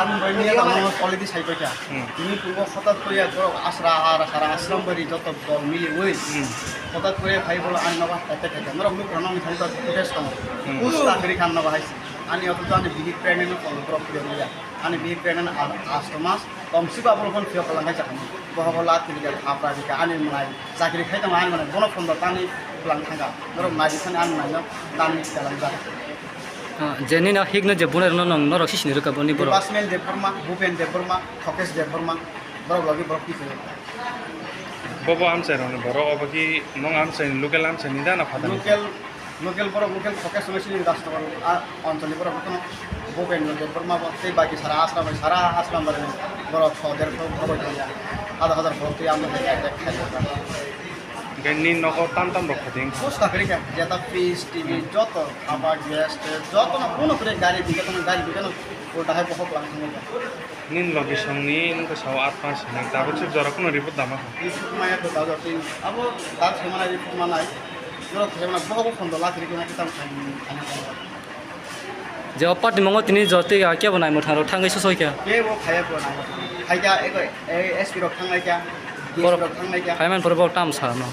কারণ রইনিয়া আমার অলরেডি সাইকইটা তুমি পূর্ব হঠাৎ করে আসরা আর সারা আসলাম বাড়ি যত দল মিলি ওই হঠাৎ করে ভাই বলো আনি নবা খাইতে খাইতে আমরা মুখ রান্না আমি খাইতে ফুটেজ কাম উস্তা করে খান নবা হাইছি আনি অত তো আমি বিহি প্রেগনেন্ট ফলো করে নিয়া আনি বিহি প্রেগনেন্ট আষ্টমাস কমসিবা বলখন ফিও কলাম খাইছা খাম বহবলা তিলিকা আপরা দিকা আনি মাই চাকরি খাইতে আনি মানে বন ফন্দ তানি প্লান থাকা ধরো মাইখানে আনি নাই তানি কালাম যা जेनी ना हिगनो जे बुने न न रखि सिनि रका बनि बर बासमेन देबरमा भूपेन देबरमा खकेश देबरमा बर लगी बर की बबो आमसे रन बर अब कि नङ आमसे लोकल आमसे निदा न फादा लोकल बर लोकल खकेश समस्या राष्ट्रवाल अञ्चलि बर कोन भूपेन देबरमा बते बाकी सारा आश्रम बर बर 6.5 खबर दिया आधा हजार भर्ती आमने गनि नगो ताम रखदिं पुस्ता करी क्या जेता फ्रिज टीवी যত খাবার গ্যাস যত না কোনো করে গাড়ি দিকে কোনো গাড়ি দিকে না ওটা হয় বহুত লাগ निन लोकेशन नि इनको 7-8 ने दाबो छ जरा कुन रिपोर्ट दामा रिपोर्ट माया तो दाजो तीन अब तार छेमाना रिपोर्ट मानाय जरा छेमाना बहुत फन्द लाख रिपोर्ट किताब खाना जे अपार्ट मंगो तिनि जते के बनाय मथारो थांगै ससय के वो खाया को ना खाया एक एसपी रख थांनाय क्या बर रख थांनाय क्या खायमान परबो टाम सा न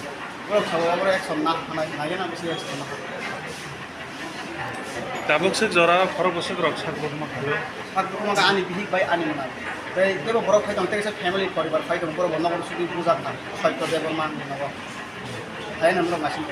बर खावा बर एक समना खानाय ना बेसी एक समना दाबो छ जरा फरक बस रक्षा गर्न खायो साकमा आनी बिहि बाय आनी मना तै देबो बर खाइ दंते से फैमिली परिवार खाइ दं बर बन्न कर सुदि पूजा था सत्य देव मान नगो खाय नम्र मासिन